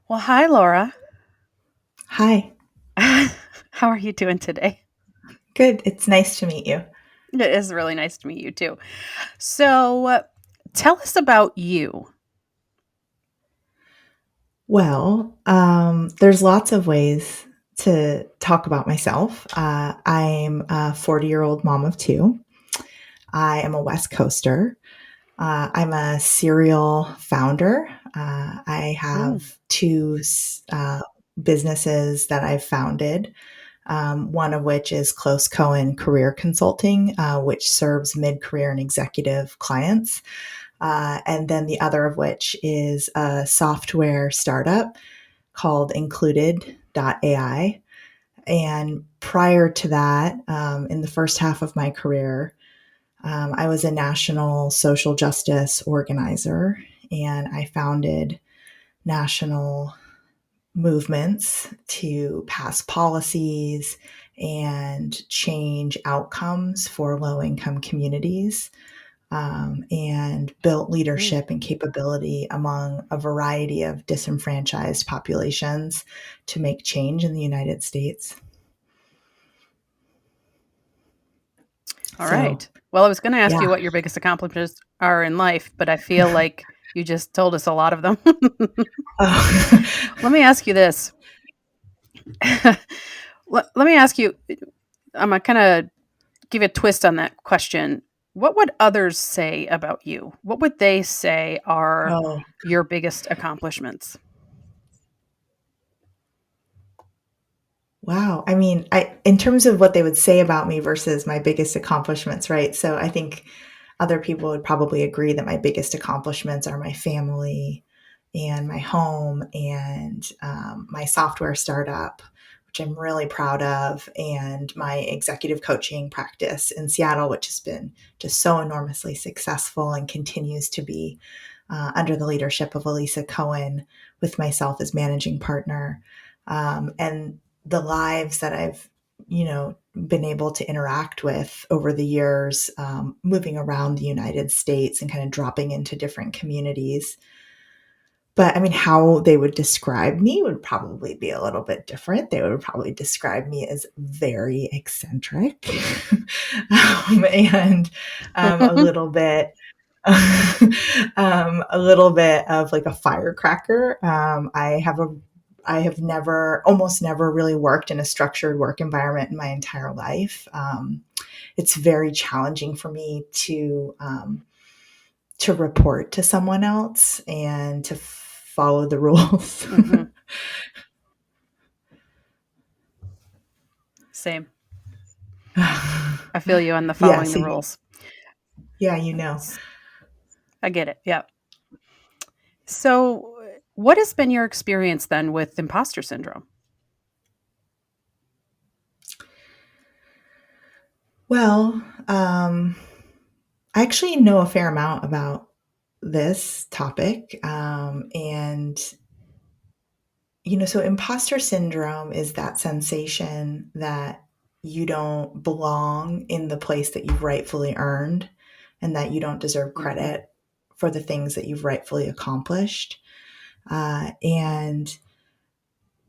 Well, hi, Laura. Hi. How are you doing today? Good. It's nice to meet you. It is really nice to meet you too. So, tell us about you. Well, there's lots of ways to talk about myself. I'm a 40-year-old mom of two. I am a West Coaster. I'm a serial founder. I Mm, have two businesses that I've founded. One of which is Close Cohen Career Consulting, which serves mid career and executive clients. And then the other of which is a software startup called Included.ai. And prior to that, in the first half of my career, I was a national social justice organizer and I founded national movements to pass policies and change outcomes for low income communities, and built mm. leadership and capability among a variety of disenfranchised populations to make change in the United States. All So, right. Well, I was going to ask yeah. you what your biggest accomplishments are in life, but I feel like you just told us a lot of them. Oh. Let me ask you this. Let me ask you, I'm going to kind of give you a twist on that question. What would others say about you? What would they say are Oh, your biggest accomplishments? wow. I mean, in terms of what they would say about me versus my biggest accomplishments, right? So I think other people would probably agree that my biggest accomplishments are my family and my home and my software startup, which I'm really proud of, and my executive coaching practice in Seattle, which has been just so enormously successful and continues to be, under the leadership of Elisa Cohen, with myself as managing partner. And the lives that I've, been able to interact with over the years, moving around the United States and kind of dropping into different communities. But I mean, how they would describe me would probably be a little bit different. They would probably describe me as very eccentric, and a little bit, a little bit of like a firecracker. I have never, almost never really worked in a structured work environment in my entire life. It's very challenging for me to report to someone else and to follow the rules. Hmm. Same. I feel you on the Yeah, following so the rules. yeah, you know. I get it. Yeah. So, what has been your experience then with imposter syndrome? Well, I actually know a fair amount about this topic, and so imposter syndrome is that sensation that you don't belong in the place that you've rightfully earned and that you don't deserve Hmm. credit for the things that you've rightfully accomplished. And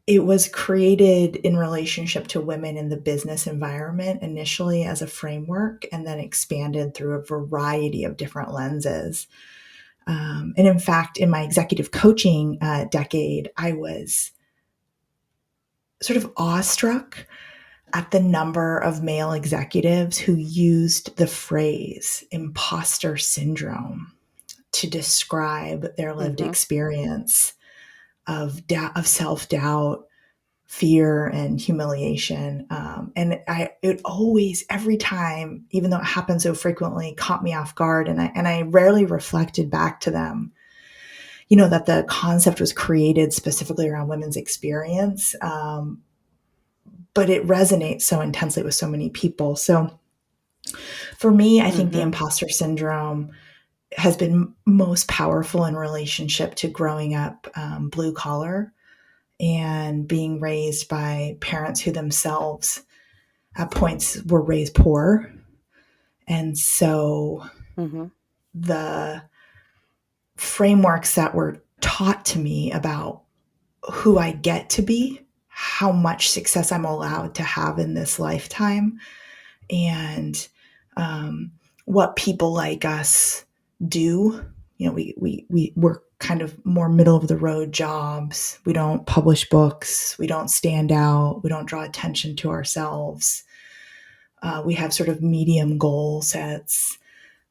it was created in relationship to women in the business environment initially as a framework and then expanded through a variety of different lenses. And in fact, in my executive coaching decade, I was sort of awestruck at the number of male executives who used the phrase imposter syndrome to describe their lived Hmm. experience of self doubt, fear, and humiliation. And it always, every time, even though it happened so frequently, caught me off guard. And I rarely reflected back to them, that the concept was created specifically around women's experience. But it resonates so intensely with so many people. So for me, I think the Hmm. imposter syndrome has been most powerful in relationship to growing up blue collar and being raised by parents who themselves at points were raised poor. And so Hmm. the frameworks that were taught to me about who I get to be, how much success I'm allowed to have in this lifetime, and um, what people like us do. You know, we're kind of more middle of the road jobs. We don't publish books. We don't stand out. We don't draw attention to ourselves. We have sort of medium goal sets.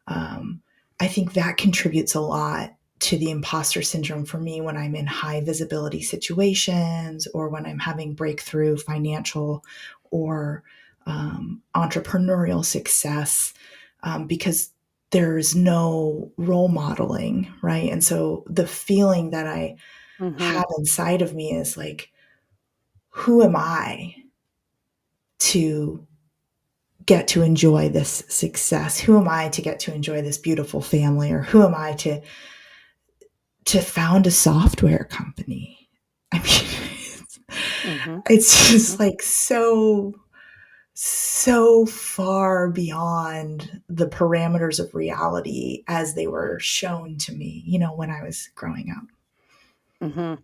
Um, I think that contributes a lot to the imposter syndrome for me when I'm in high visibility situations or when I'm having breakthrough financial or entrepreneurial success, because there's no role modeling, right? And so the feeling that I Mhm. have inside of me is like, who am I to get to enjoy this success? Who am I to get to enjoy this beautiful family? Or who am I to found a software company? I mean, Mhm. it's just Mhm. like so far beyond the parameters of reality as they were shown to me, when I was growing up. Mhm.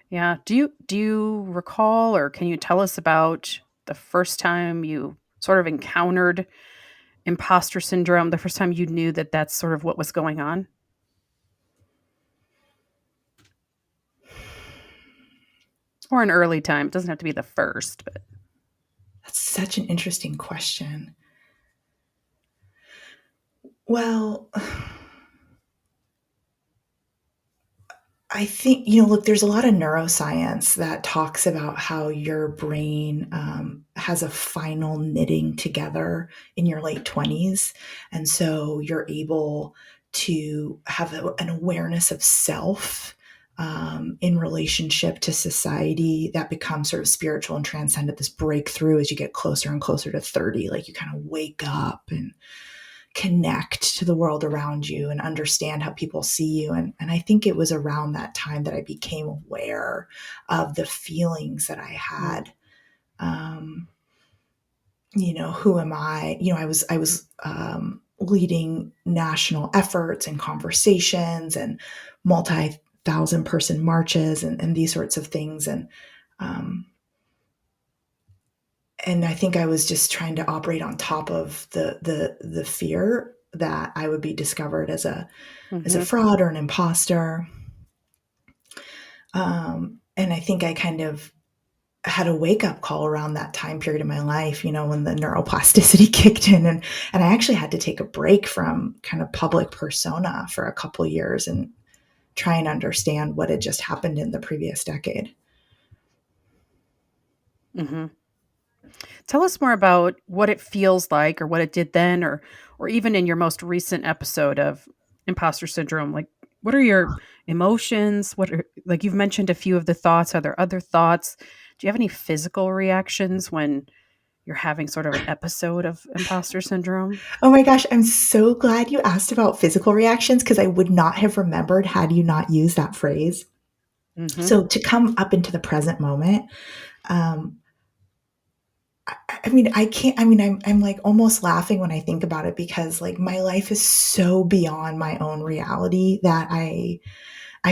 Yeah. Do you recall, or can you tell us about the first time you sort of encountered imposter syndrome, the first time you knew that that's sort of what was going on? Or an early time, it doesn't have to be the first, but That's such an interesting question. Well, I think, look, there's a lot of neuroscience that talks about how your brain has a final knitting together in your late 20s. And so you're able to have an awareness of self in relationship to society that becomes sort of spiritual and transcendent, this breakthrough as you get closer and closer to 30. Like you kind of wake up and connect to the world around you and understand how people see you. And I think it was around that time that I became aware of the feelings that I mm, had. Um, who am I? I was leading national efforts and conversations and multi-thousand person marches and these sorts of things. Um, and I think I was just trying to operate on top of the fear that I would be discovered as a mhm, fraud or an imposter. And I think I kind of had a wake up call around that time period in my life, when the neuroplasticity kicked in, and I actually had to take a break from kind of public persona for a couple of years and try and understand what had just happened in the previous decade. mhm. Tell us more about what it feels like or what it did then, or even in your most recent episode of imposter syndrome. Like, what are your emotions? What are, like, you've mentioned a few of the thoughts. Are there other thoughts? Do you have any physical reactions when you're having sort of an episode of imposter syndrome? Oh my gosh, I'm so glad you asked about physical reactions because I would not have remembered had you not used that phrase. Mhm. So to come up into the present moment, um, I mean, I can't. I mean, I'm like almost laughing when I think about it because like my life is so beyond my own reality that I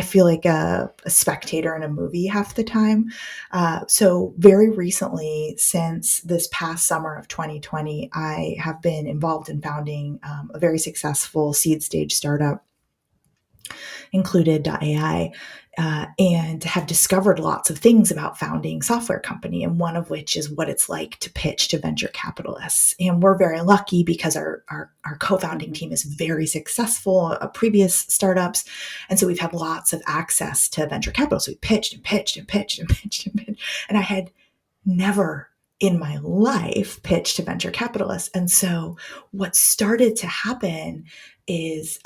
feel like a spectator in a movie half the time. So very recently, since this past summer of 2020, I have been involved in founding a very successful seed stage startup, Included.ai, and have discovered lots of things about founding software company, and one of which is what it's like to pitch to venture capitalists. And we're very lucky because our co-founding Mhm. team is very successful at previous startups. And so we've had lots of access to venture capital. So we pitched and pitched and pitched and pitched and pitched. And I had never in my life pitched to venture capitalists. And so what started to happen is,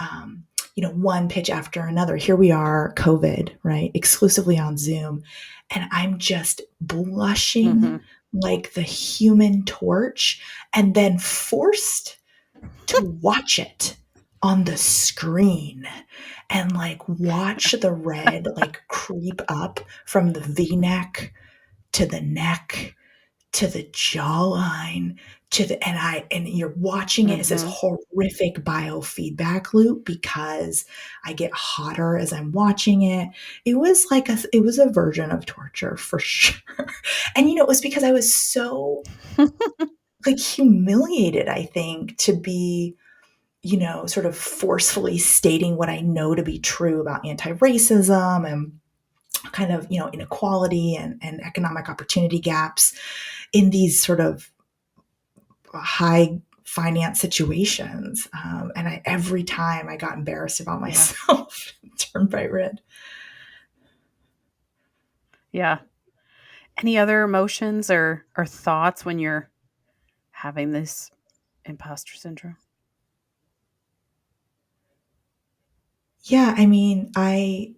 one pitch after another. Here we are, COVID, right? Exclusively on Zoom. And I'm just blushing Mhm. like the human torch and then forced to watch it on the screen and like watch the red like creep up from the v neck to the neck to the jawline and you're watching it as this Mhm. horrific biofeedback loop because I get hotter as I'm watching it. It was a version of torture for sure. And it was because I was so like humiliated, I think, to be, sort of forcefully stating what I know to be true about anti-racism and kind of, inequality and economic opportunity gaps in these sort of high finance situations. And every time I got embarrassed about Yeah. myself, turned bright red. Yeah. Any other emotions or thoughts when you're having this imposter syndrome? Yeah, I mean, I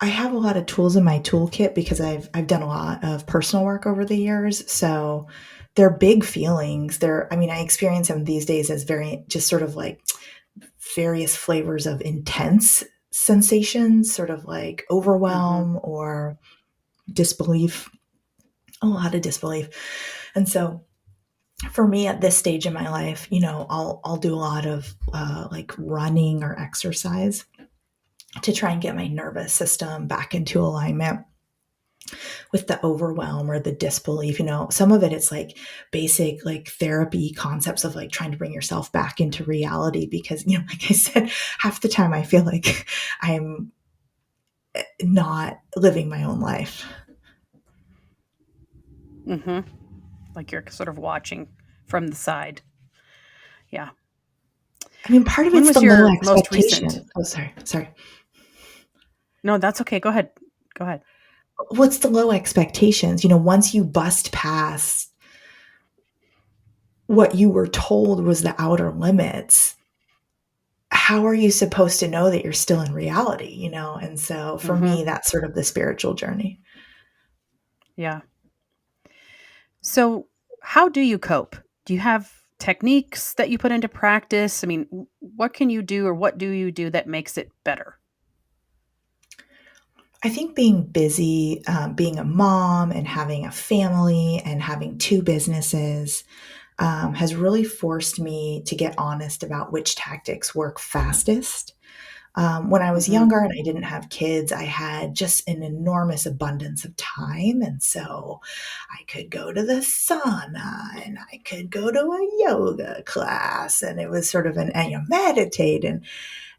have a lot of tools in my toolkit because I've done a lot of personal work over the years. So they're big feelings. I mean, I experience them these days as very just sort of like various flavors of intense sensations, sort of like Mhm. overwhelm or disbelief, a lot of disbelief. And so for me at this stage in my life, I'll do a lot of like running or exercise to try and get my nervous system back into alignment with the overwhelm or the disbelief. Some of it it's like basic like therapy concepts of like trying to bring yourself back into reality because, like I said, half the time I feel like I'm not living my own life. Mhm. Like you're sort of watching from the side. Yeah. I mean, part of When it's the was low your most recent? expectation. Oh, sorry. Sorry. No, that's okay. Go ahead. Go ahead. What's the low expectations? Once you bust past what you were told was the outer limits, how are you supposed to know that you're still in reality? And so for Mhm. me, that's sort of the spiritual journey. Yeah. So, how do you cope? Do you have techniques that you put into practice? I mean, what can you do or what do you do that makes it better? I think being busy, being a mom and having a family and having two businesses has really forced me to get honest about which tactics work fastest. When I was Mhm. younger and I didn't have kids, I had just an enormous abundance of time. And so I could go to the sauna and I could go to a yoga class and it was sort of and meditate.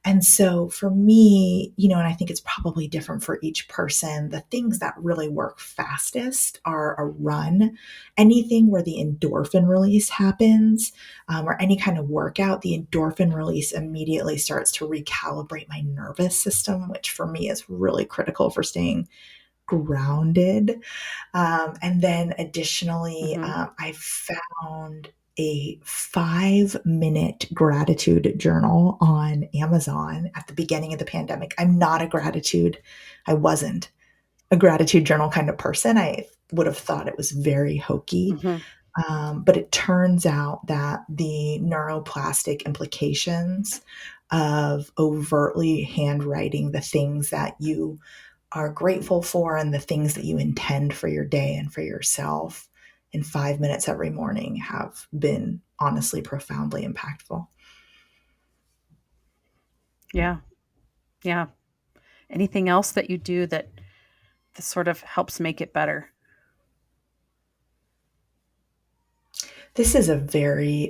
And so for me, and I think it's probably different for each person, the things that really work fastest are a run, anything where the endorphin release happens, or any kind of workout, the endorphin release immediately starts to recalibrate my nervous system, which for me is really critical for staying grounded. And then additionally, Mhm. I found a 5-minute gratitude journal on Amazon at the beginning of the pandemic. I wasn't a gratitude journal kind of person. I would have thought it was very hokey. Mhm. But it turns out that the neuroplastic implications of overtly handwriting the things that you are grateful for and the things that you intend for your day and for yourself in 5 minutes every morning have been honestly profoundly impactful. Yeah. Yeah. Anything else that you do that sort of helps make it better? This is a very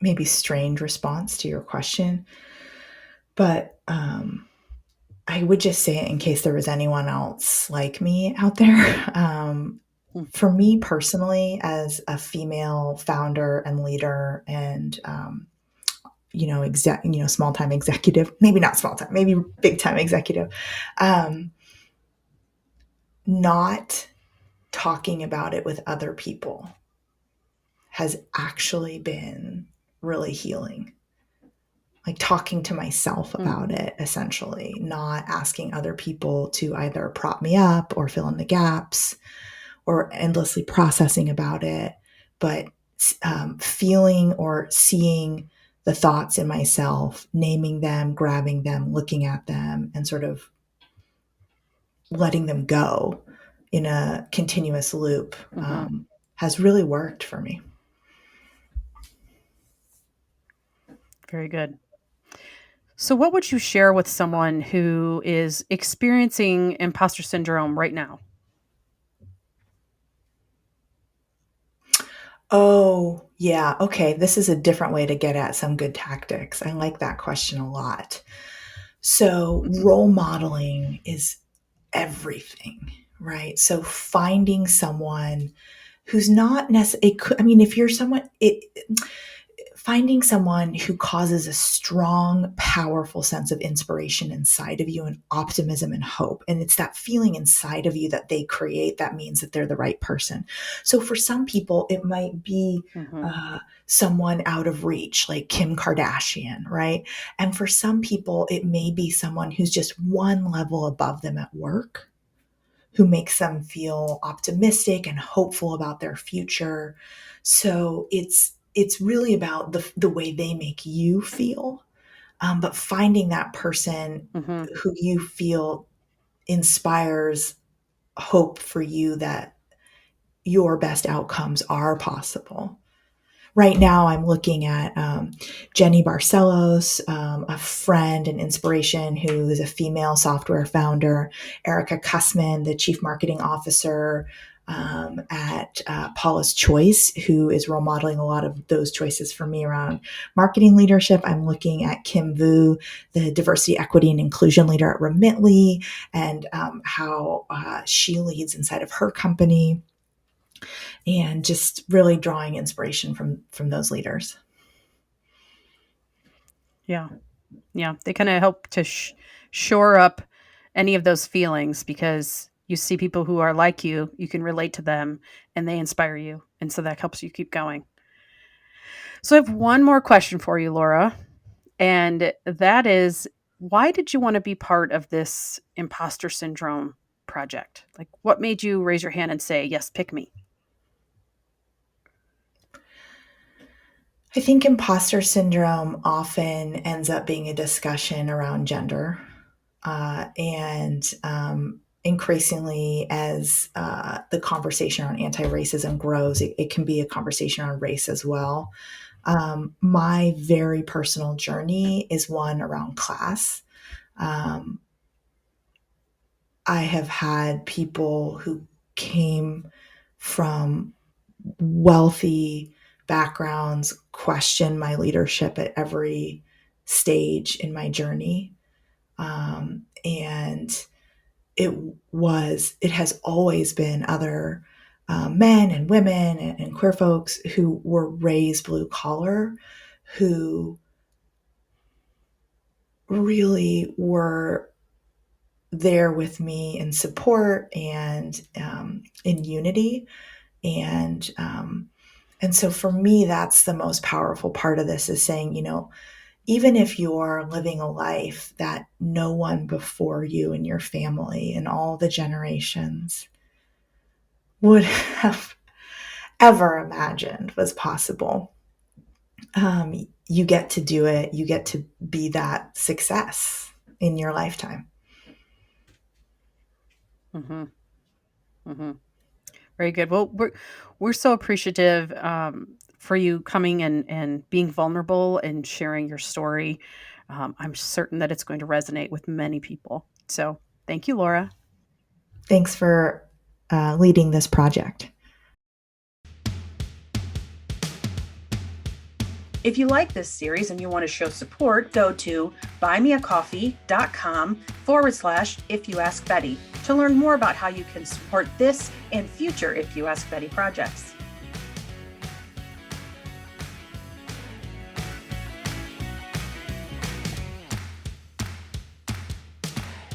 maybe strange response to your question, but I would just say it in case there was anyone else like me out there. Mm. For me personally, as a female founder and leader, and small time executive, maybe not small time, maybe big time executive, um, not talking about it with other people has actually been really healing. Like talking to myself Mm. about it, essentially, not asking other people to either prop me up or fill in the gaps or endlessly processing about it, but feeling or seeing the thoughts in myself, naming them, grabbing them, looking at them, and sort of letting them go in a continuous loop Mhm. has really worked for me. Very good. So, what would you share with someone who is experiencing imposter syndrome right now? Oh, yeah. Okay. This is a different way to get at some good tactics. I like that question a lot. So, Mhm. role modeling is everything, right? So, finding someone who's not necessarily, I mean, if you're someone, finding someone who causes a strong, powerful sense of inspiration inside of you and optimism and hope. And it's that feeling inside of you that they create that means that they're the right person. So for some people, it might be Mhm. uh, someone out of reach, like Kim Kardashian, right? And for some people, it may be someone who's just one level above them at work, who makes them feel optimistic and hopeful about their future. So it's really about the way they make you feel, but finding that person Mhm. who you feel inspires hope for you that your best outcomes are possible. Right now, I'm looking at Jenny Barcelos, a friend and inspiration who is a female software founder, Erica Kussman, the chief marketing officer at Paula's Choice, who is role modeling a lot of those choices for me around marketing leadership. I'm looking at Kim Vu, the diversity, equity, and inclusion leader at Remitly, and how she leads inside of her company, and just really drawing inspiration from those leaders. Yeah. Yeah. They kind of help to shore up any of those feelings because you see people who are like you can relate to them and they inspire you. And so that helps you keep going. So I have one more question for you, Laura. And that is, why did you want to be part of this imposter syndrome project? Like, what made you raise your hand and say, yes, pick me? I think imposter syndrome often ends up being a discussion around gender. And increasingly, as the conversation around anti racism grows, it can be a conversation on race as well. My very personal journey is one around class. Um, I have had people who came from wealthy backgrounds question my leadership at every stage in my journey. And it has always been other men and women and queer folks who were raised blue collar, who really were there with me in support and in unity. And so for me, that's the most powerful part of this, is saying, even if you're living a life that no one before you in your family and all the generations would have ever imagined was possible, you get to do it. You get to be that success in your lifetime. Hmm. Hmm. Very good. Well, we're so appreciative for you coming and being vulnerable and sharing your story. I'm certain that it's going to resonate with many people. So, thank you, Laura. Thanks for leading this project. If you like this series and you want to show support, go to buymeacoffee.com/ifyouaskbetty to learn more about how you can support this and future If You Ask Betty projects.